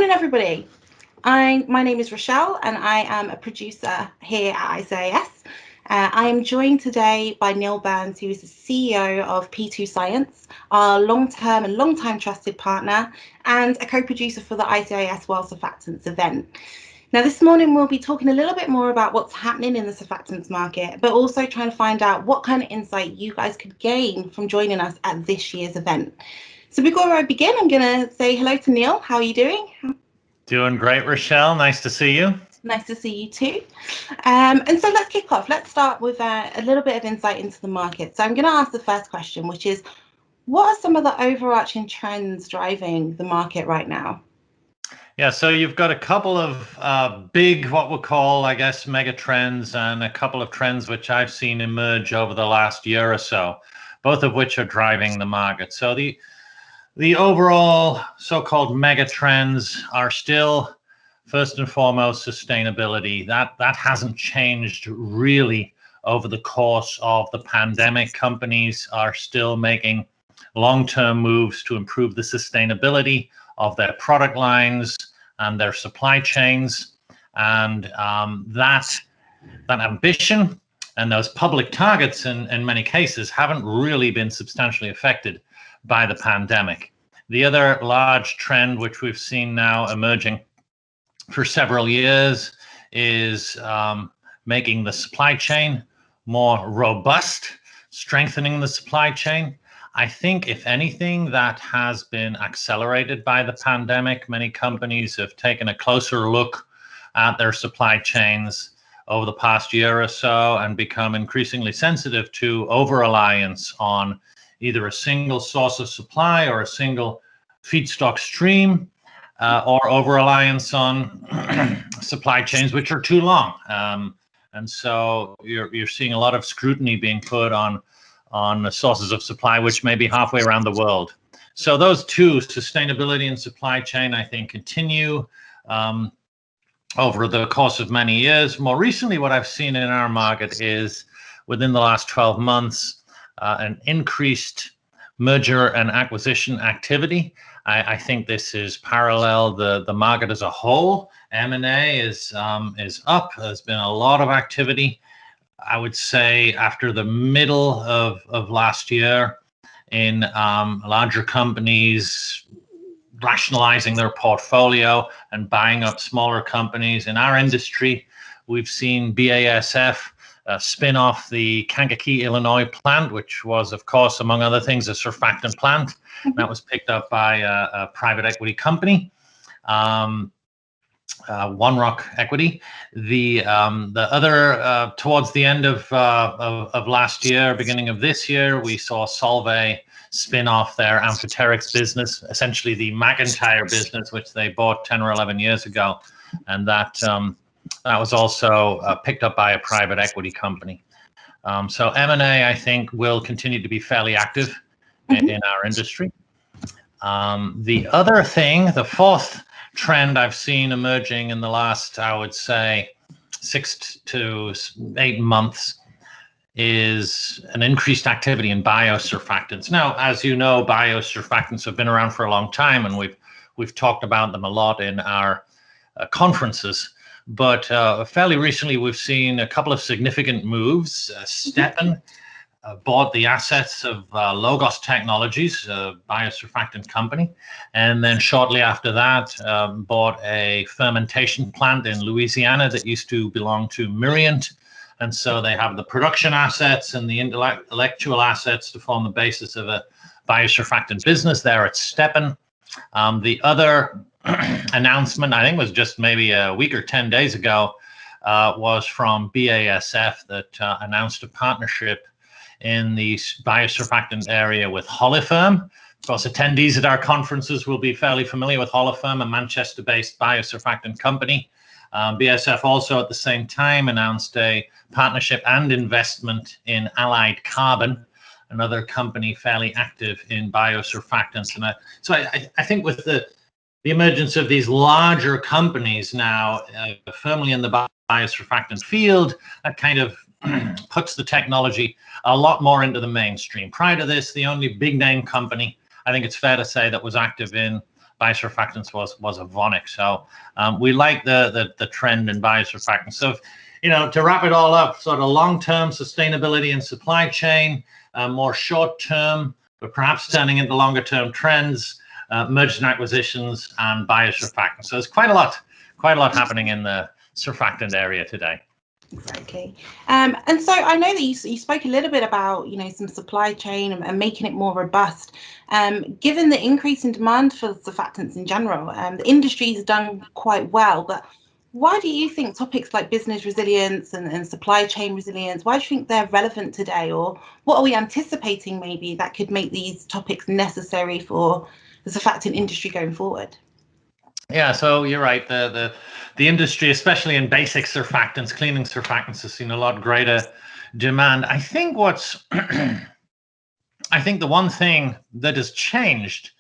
Morning, everybody. My name is Rochelle, and I am a producer here at ICIS. I am joined today by Neil Burns, who is the CEO of P2 Science, our long-term and long-time trusted partner, and a co-producer for the ICIS World Surfactants event. Now, this morning we'll be talking a little bit more about what's happening in the surfactants market, but also trying to find out what kind of insight you guys could gain from joining us at this year's event. So before I begin, I'm going to say hello to Neil. How are you doing? Doing great, Rochelle. Nice to see you. Nice to see you too. And so let's kick off. Let's start with a little bit of insight into the market. So I'm going to ask the first question, which is, what are some of the overarching trends driving the market right now? Yeah, so you've got a couple of big, what we'll call, I guess, mega trends, and a couple of trends which I've seen emerge over the last year or so, both of which are driving the market. So the overall so-called mega trends are still, first and foremost, sustainability. That hasn't changed really over the course of the pandemic. Companies are still making long-term moves to improve the sustainability of their product lines and their supply chains, and that ambition and those public targets in many cases haven't really been substantially affected by the pandemic. The other large trend which we've seen now emerging for several years is making the supply chain more robust, strengthening the supply chain. I think, if anything, that has been accelerated by the pandemic. Many companies have taken a closer look at their supply chains over the past year or so and become increasingly sensitive to over-reliance on either a single source of supply or a single feedstock stream, or over-reliance on supply chains which are too long. And so you're seeing a lot of scrutiny being put on the sources of supply, which may be halfway around the world. So those two, sustainability and supply chain, I think, continue over the course of many years. More recently, what I've seen in our market is, within the last 12 months, an increased merger and acquisition activity. I think this is parallel the market as a whole. M&A is up. There's been a lot of activity, I would say, after the middle of last year, in larger companies rationalizing their portfolio and buying up smaller companies. In our industry, we've seen BASF spin off the Kankakee, Illinois plant, which was, of course, among other things, a surfactant plant. That was picked up by a private equity company. One Rock Equity. The other, towards the end of last year, beginning of this year, we saw Solvay spin off their amphoterics business, essentially the McIntyre business, which they bought 10 or 11 years ago, and that was also picked up by a private equity company. So M&A, I think, will continue to be fairly active in our industry. The other thing, the fourth trend I've seen emerging in the last, I would say, 6 to 8 months, is an increased activity in biosurfactants. Now, as you know, biosurfactants have been around for a long time, and we've talked about them a lot in our conferences. But fairly recently, we've seen a couple of significant moves. Stepan bought the assets of Logos Technologies, a biosurfactant company, and then shortly after that bought a fermentation plant in Louisiana that used to belong to Miriant. And so they have the production assets and the intellectual assets to form the basis of a biosurfactant business there at Stepan. The other announcement, I think, was just maybe a week or 10 days ago, was from BASF that announced a partnership in the biosurfactant area with Holoferm. Of course, attendees at our conferences will be fairly familiar with Holoferm, a Manchester-based biosurfactant company. BASF also at the same time announced a partnership and investment in Allied Carbon, another company fairly active in biosurfactants. And so I think with the emergence of these larger companies now firmly in the biosurfactant field, that kind of puts the technology a lot more into the mainstream. Prior to this, the only big name company, I think it's fair to say, that was active in biosurfactants was Evonik. So we like the trend in biosurfactants. So, to wrap it all up, sort of long-term sustainability and supply chain, more short-term, but perhaps turning into longer-term trends, mergers and acquisitions, and biosurfactants. So there's quite a lot happening in the surfactant area today. Exactly. And so I know that you spoke a little bit about, some supply chain and making it more robust. Given the increase in demand for surfactants in general, the industry has done quite well. But why do you think topics like business resilience and supply chain resilience, why do you think they're relevant today? Or what are we anticipating maybe that could make these topics necessary for the surfactant industry going forward? Yeah, so you're right. The industry, especially in basic surfactants, cleaning surfactants, has seen a lot greater demand. I think I think the one thing that has changed,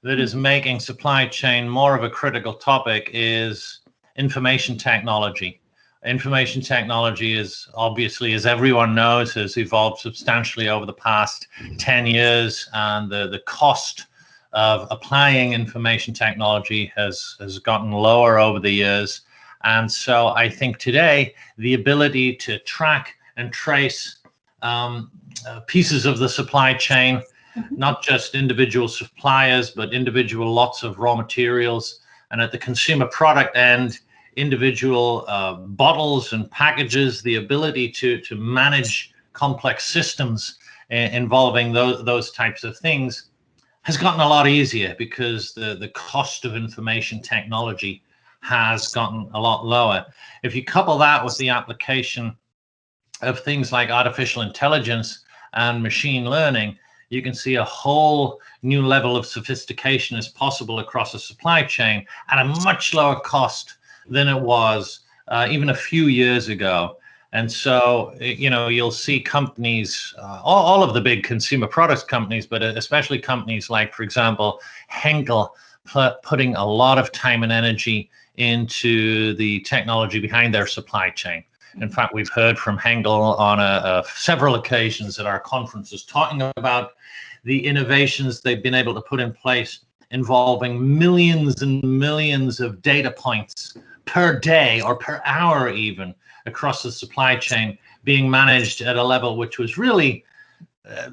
that is making supply chain more of a critical topic, is information technology. Information technology is obviously, as everyone knows, has evolved substantially over the past 10 years, and the cost of applying information technology has gotten lower over the years. And so I think today the ability to track and trace pieces of the supply chain, not just individual suppliers, but individual lots of raw materials, and at the consumer product end, individual bottles and packages, the ability to manage complex systems involving those types of things has gotten a lot easier, because the cost of information technology has gotten a lot lower. If you couple that with the application of things like artificial intelligence and machine learning, you can see a whole new level of sophistication is possible across a supply chain at a much lower cost than it was even a few years ago. And so, you'll see companies, all of the big consumer products companies, but especially companies like, for example, Henkel, putting a lot of time and energy into the technology behind their supply chain. In fact, we've heard from Henkel on several occasions at our conferences talking about the innovations they've been able to put in place, involving millions and millions of data points per day or per hour even, across the supply chain, being managed at a level which was really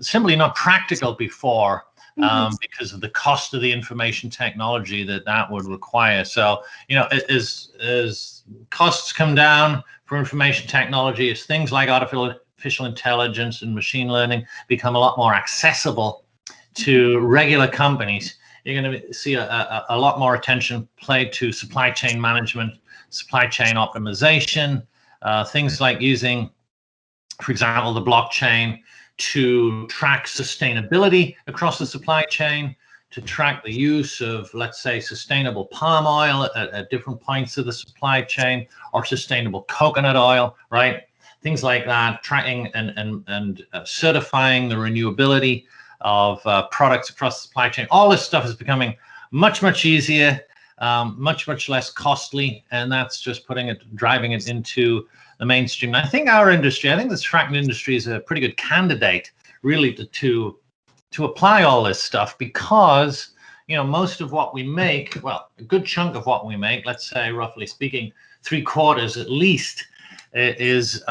simply not practical before, because of the cost of the information technology that would require. So, as costs come down for information technology, as things like artificial intelligence and machine learning become a lot more accessible to regular companies, you're going to see a lot more attention played to supply chain management, supply chain optimization, things like using, for example, the blockchain to track sustainability across the supply chain, to track the use of, let's say, sustainable palm oil at different points of the supply chain, or sustainable coconut oil, right? Things like that, tracking and certifying the renewability of products across the supply chain. All this stuff is becoming much, much easier, much less costly, and that's just driving it into the mainstream. And I think our industry, the surfactant industry, is a pretty good candidate, really, to apply all this stuff, because most of what we make, well, a good chunk of what we make, let's say roughly speaking, 3/4 at least, is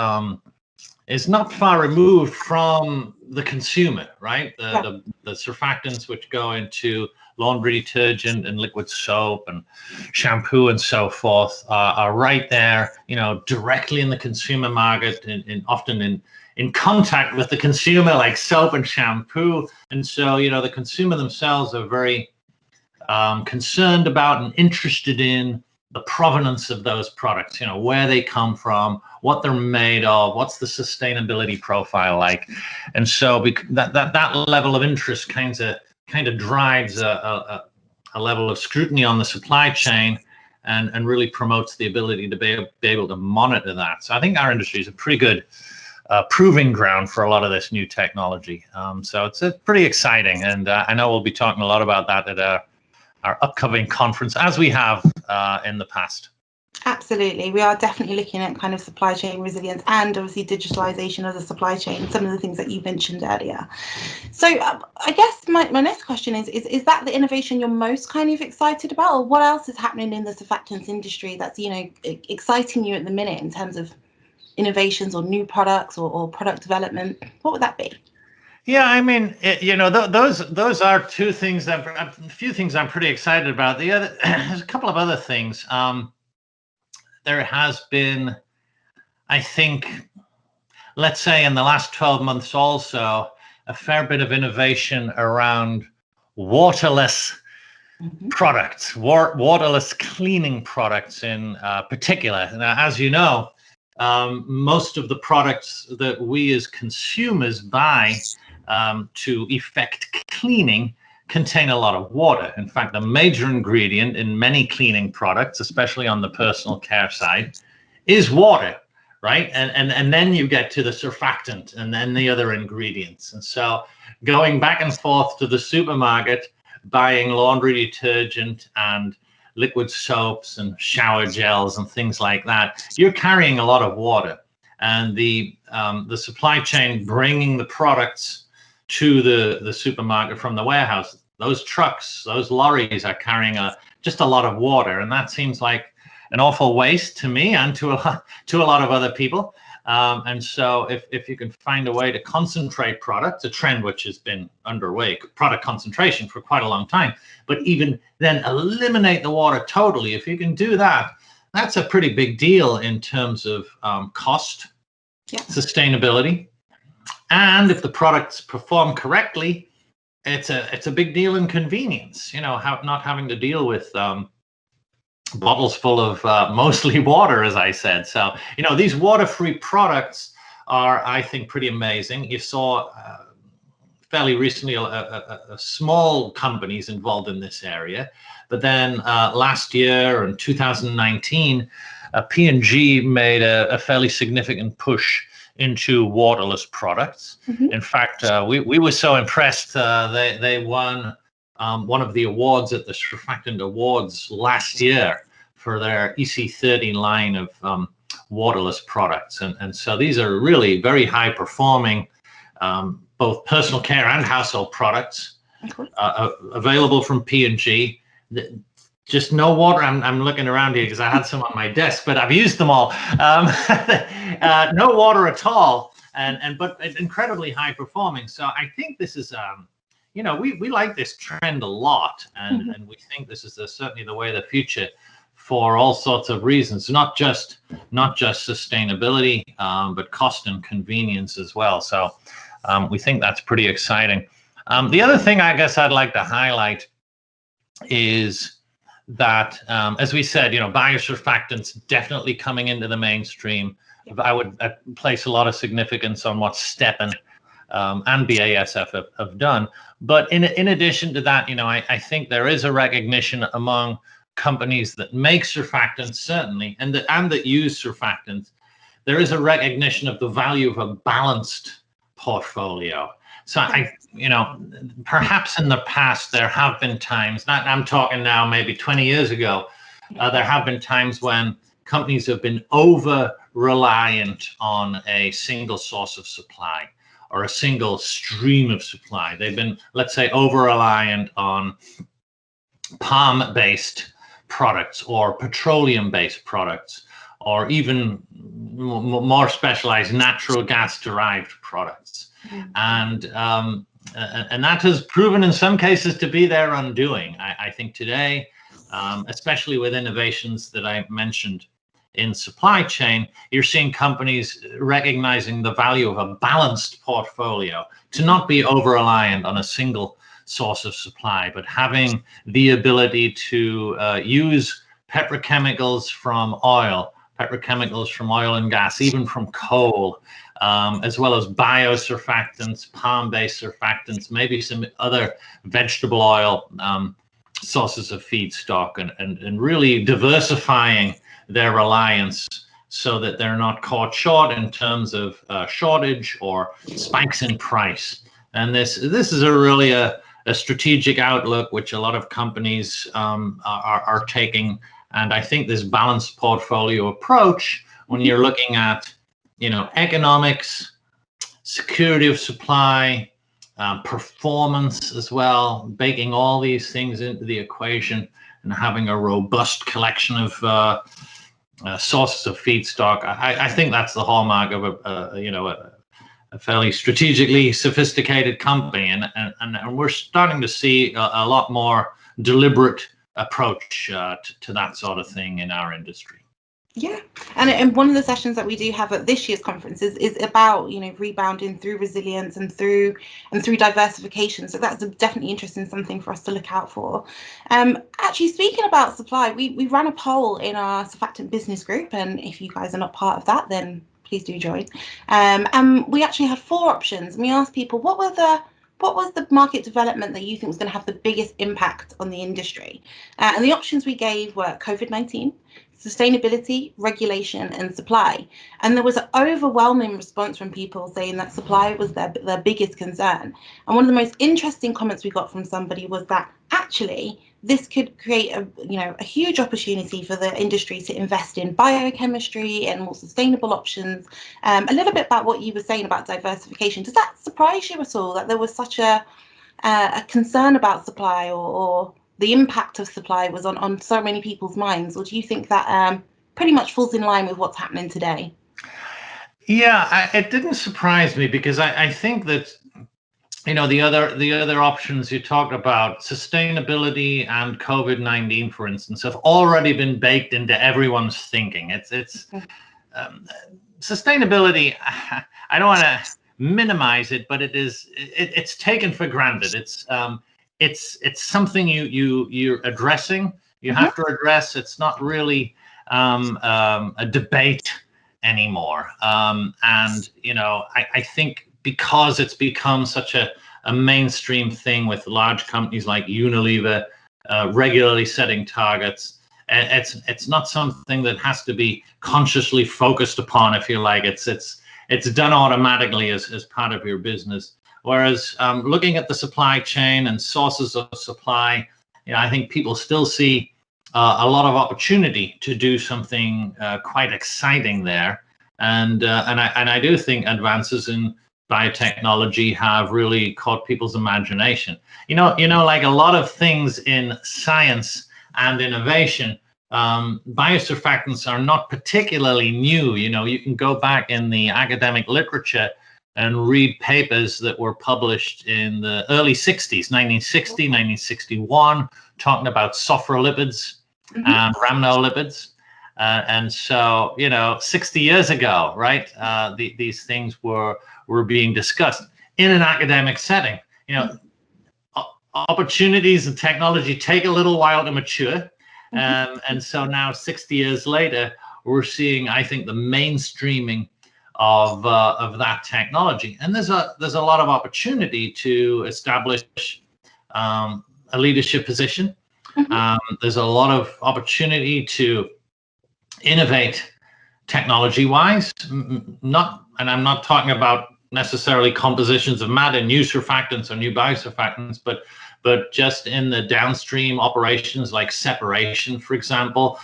not far removed from the consumer, right? The surfactants which go into laundry detergent and liquid soap and shampoo and so forth are right there, directly in the consumer market, and often in contact with the consumer, like soap and shampoo. And so, the consumer themselves are very concerned about and interested in the provenance of those products, where they come from, what they're made of, what's the sustainability profile like. And so that level of interest kind of drives a level of scrutiny on the supply chain, and really promotes the ability to be able to monitor that. So I think our industry is a pretty good proving ground for a lot of this new technology. So it's pretty exciting, and I know we'll be talking a lot about that at our upcoming conference, as we have in the past. Absolutely. We are definitely looking at kind of supply chain resilience and obviously digitalization of the supply chain, some of the things that you mentioned earlier. So I guess my next question is that the innovation you're most kind of excited about, or what else is happening in the surfactants industry that's, exciting you at the minute in terms of innovations or new products or product development? What would that be? Yeah, I mean, those are two things that a few things I'm pretty excited about. The other, there's a couple of other things. There has been, I think, let's say in the last 12 months also, a fair bit of innovation around waterless products, waterless cleaning products in particular. Now, as you know, most of the products that we as consumers buy to effect cleaning contain a lot of water. In fact, the major ingredient in many cleaning products, especially on the personal care side, is water, right? And then you get to the surfactant and then the other ingredients. And so going back and forth to the supermarket, buying laundry detergent and liquid soaps and shower gels and things like that, you're carrying a lot of water. And the supply chain bringing the products to the supermarket from the warehouse, those trucks, those lorries are carrying just a lot of water. And that seems like an awful waste to me and to a lot of other people. And so if you can find a way to concentrate products, a trend which has been underway, product concentration for quite a long time, but even then eliminate the water totally, if you can do that, that's a pretty big deal in terms of cost, sustainability. And if the products perform correctly, it's a big deal in convenience, not having to deal with bottles full of mostly water, as I said. So, these water-free products are, I think, pretty amazing. You saw fairly recently a small companies involved in this area. But then last year in 2019, P&G made a fairly significant push into waterless products. In fact, we were so impressed. They won one of the awards at the Surfactant Awards last year for their EC30 line of waterless products. And so these are really very high performing, both personal care and household products, available from P&G. Just no water. I'm looking around here because I had some on my desk, but I've used them all. No water at all, but incredibly high performing. So I think this is, we like this trend a lot, and we think this is certainly the way of the future for all sorts of reasons, not just sustainability, but cost and convenience as well. So we think that's pretty exciting. The other thing I guess I'd like to highlight is that, as we said, biosurfactants definitely coming into the mainstream. I would place a lot of significance on what Stepan and BASF have done. But in addition to that, I think there is a recognition among companies that make surfactants, certainly, and that use surfactants. There is a recognition of the value of a balanced portfolio. So perhaps in the past there have been times, I'm talking now maybe 20 years ago, there have been times when companies have been over-reliant on a single source of supply or a single stream of supply. They've been, let's say, over-reliant on palm-based products or petroleum-based products, or even more specialized natural gas-derived products. And that has proven in some cases to be their undoing. I think today, especially with innovations that I mentioned in supply chain, you're seeing companies recognizing the value of a balanced portfolio, to not be over-reliant on a single source of supply, but having the ability to use petrochemicals from oil and gas, even from coal, as well as biosurfactants, palm-based surfactants, maybe some other vegetable oil sources of feedstock, and really diversifying their reliance so that they're not caught short in terms of shortage or spikes in price. And this is a strategic outlook which a lot of companies are taking And I think this balanced portfolio approach, when you're looking at, economics, security of supply, performance as well, baking all these things into the equation and having a robust collection of sources of feedstock. I think that's the hallmark of a fairly strategically sophisticated company, and we're starting to see a lot more deliberate approach to that sort of thing in our industry. Yeah, and one of the sessions that we do have at this year's conference is about rebounding through resilience and through diversification. So that's definitely interesting, something for us to look out for. Actually, speaking about supply, we ran a poll in our Surfactant business group, and if you guys are not part of that, then please do join. And we actually had 4 options, and we asked people what was the market development that you think was going to have the biggest impact on the industry, and the options we gave were COVID-19, sustainability, regulation, and supply. And there was an overwhelming response from people saying that supply was their biggest concern. And one of the most interesting comments we got from somebody was that actually this could create a huge opportunity for the industry to invest in biochemistry and more sustainable options. A little bit about what you were saying about diversification. Does that surprise you at all, that there was such a concern about supply, or the impact of supply was on so many people's minds? Or do you think that pretty much falls in line with what's happening today? Yeah, it didn't surprise me, because I think that the other options you talked about, sustainability and COVID-19, for instance, have already been baked into everyone's thinking. It's sustainability. I don't want to minimize it, but it's taken for granted. It's something you're addressing. You have to address. It's not really a debate anymore. And I think because it's become such a mainstream thing with large companies like Unilever regularly setting targets, it's not something that has to be consciously focused upon, if you like. It's done automatically as part of your business. Whereas looking at the supply chain and sources of supply, I think people still see a lot of opportunity to do something quite exciting there. And I do think advances in biotechnology have really caught people's imagination. Like a lot of things in science and innovation, biosurfactants are not particularly new. You can go back in the academic literature and read papers that were published in the early 60s, 1960, 1961, talking about sophrolipids and rhamnolipids. And so, 60 years ago, right, these things were being discussed in an academic setting. Opportunities and technology take a little while to mature. And so now, 60 years later, we're seeing, I think, the mainstreaming of that technology. And there's a lot of opportunity to establish a leadership position. There's a lot of opportunity to innovate technology-wise. And I'm not talking about necessarily compositions of matter, new surfactants or new biosurfactants, but just in the downstream operations like separation, for example.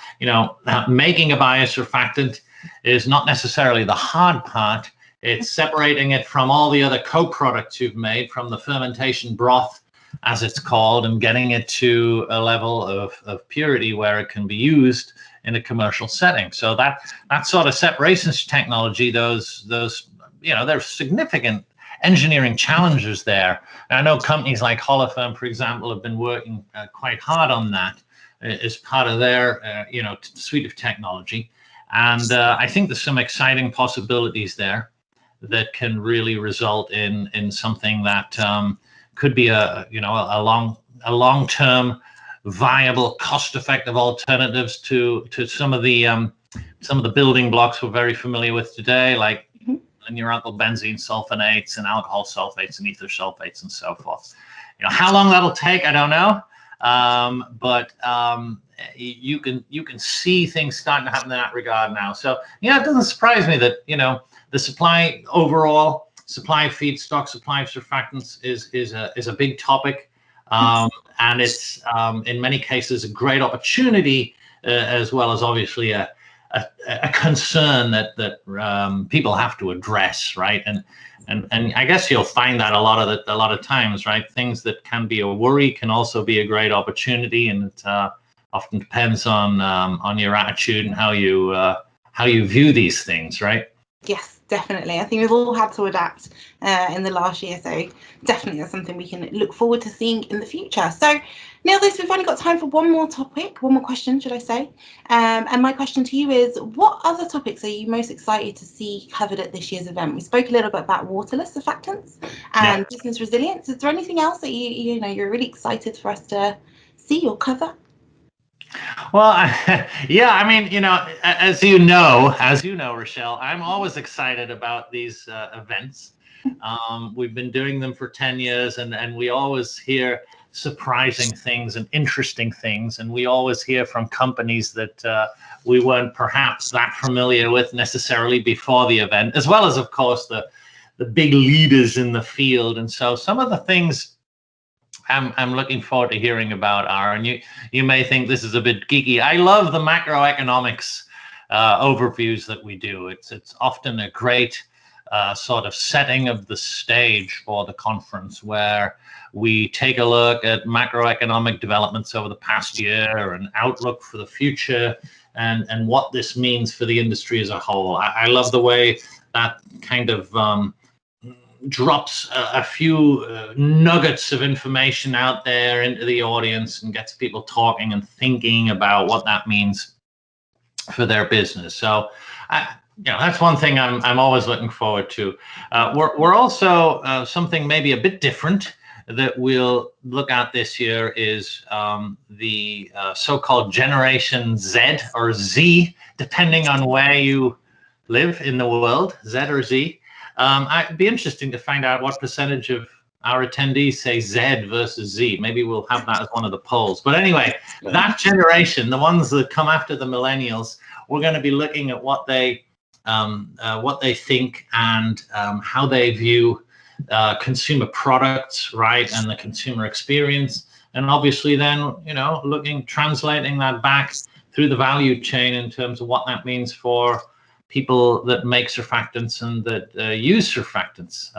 Making a biosurfactant is not necessarily the hard part. It's separating it from all the other co-products you've made from the fermentation broth, as it's called, and getting it to a level of purity where it can be used in a commercial setting. So that sort of separation technology, there's significant engineering challenges there. And I know companies like Holoferm, for example, have been working quite hard on that as part of their suite of technology. And I think there's some exciting possibilities there that can really result in something that could be a long-term viable, cost-effective alternatives to some of the building blocks we're very familiar with today, like your uncle benzene sulfonates and alcohol sulfates and ether sulfates and so forth. How long that'll take, I don't know. But you can see things starting to happen in that regard now. So it doesn't surprise me that the supply overall, supply of feedstock, supply of surfactants is a big topic, and it's in many cases a great opportunity as well as obviously a concern that people have to address, right? And I guess you'll find that a lot of times, right? Things that can be a worry can also be a great opportunity, and it often depends on your attitude and how you view these things, right? Yes, definitely. I think we've all had to adapt in the last year, so definitely that's something we can look forward to seeing in the future. So, Neil, we've only got time for one more question, should I say? And my question to you is, what other topics are you most excited to see covered at this year's event? We spoke a little bit about waterless surfactants and business resilience. Is there anything else that you're really excited for us to see or cover? Well, yeah, I mean, as you know, Rochelle, I'm always excited about these events. We've been doing them for 10 years, and we always hear surprising things and interesting things, and we always hear from companies that we weren't perhaps that familiar with necessarily before the event, as well as, of course, the big leaders in the field. And so some of the things I'm looking forward to hearing about are, and you may think this is a bit geeky. I love the macroeconomics overviews that we do. It's often a great sort of setting of the stage for the conference, where we take a look at macroeconomic developments over the past year and outlook for the future, and what this means for the industry as a whole. I love the way that kind of drops a few nuggets of information out there into the audience and gets people talking and thinking about what that means for their business. So, that's one thing I'm always looking forward to. We're also something maybe a bit different that we'll look at this year is the so-called Generation Z or Z, depending on where you live in the world, Z or Z. It'd be interesting to find out what percentage of our attendees say Z versus Z. Maybe we'll have that as one of the polls. But anyway, that generation, the ones that come after the millennials, we're going to be looking at what they think and how they view consumer products, right, and the consumer experience, and obviously then translating that back through the value chain in terms of what that means for people that make surfactants and that use surfactants.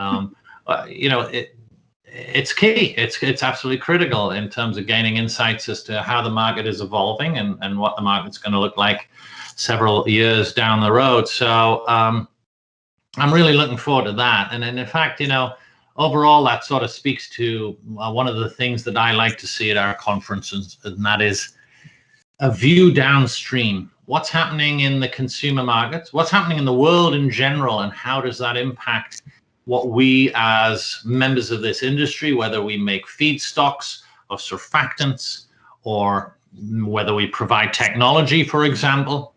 It's key. It's absolutely critical in terms of gaining insights as to how the market is evolving and what the market's going to look like several years down the road. So I'm really looking forward to that. And in fact, overall, that sort of speaks to one of the things that I like to see at our conferences, and that is a view downstream. What's happening in the consumer markets? What's happening in the world in general? And how does that impact what we as members of this industry, whether we make feedstocks or surfactants, or whether we provide technology, for example,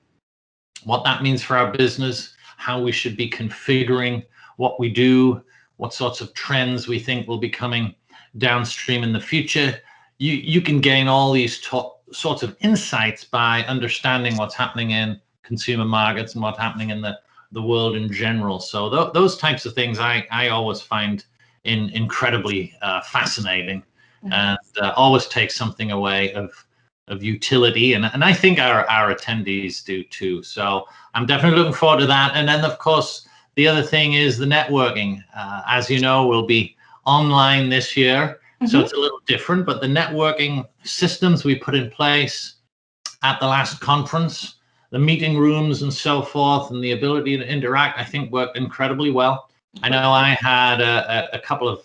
what that means for our business, how we should be configuring what we do, what sorts of trends we think will be coming downstream in the future. You can gain all these sorts of insights by understanding what's happening in consumer markets and what's happening in the world in general. So those types of things I always find incredibly fascinating, and always take something away of utility, and I think our attendees do too. So I'm definitely looking forward to that. And then of course the other thing is the networking. As you know, we'll be online this year. So it's a little different, but the networking systems we put in place at the last conference, the meeting rooms and so forth, and the ability to interact, I think worked incredibly well. I know I had a couple of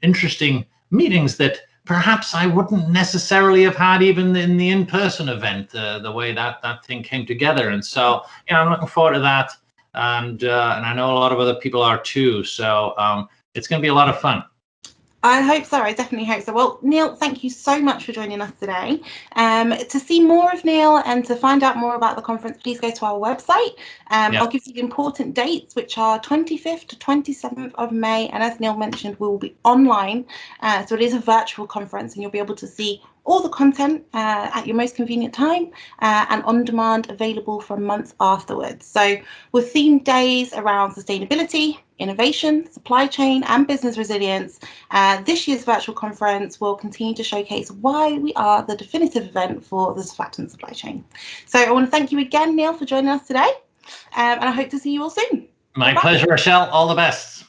interesting meetings that perhaps I wouldn't necessarily have had even in the in-person event, the way that thing came together. And so, I'm looking forward to that. And I know a lot of other people are too. So it's going to be a lot of fun. I hope so. I definitely hope so. Well, Neil, thank you so much for joining us today. To see more of Neil and to find out more about the conference, please go to our website. I'll give you the important dates, which are 25th to 27th of May. And as Neil mentioned, we will be online. So it is a virtual conference, and you'll be able to see all the content at your most convenient time, and on demand, available for a month afterwards. So with themed days around sustainability, innovation, supply chain, and business resilience, this year's virtual conference will continue to showcase why we are the definitive event for the surfactant supply chain. So I want to thank you again, Neil, for joining us today, and I hope to see you all soon. My pleasure, Rochelle. All the best.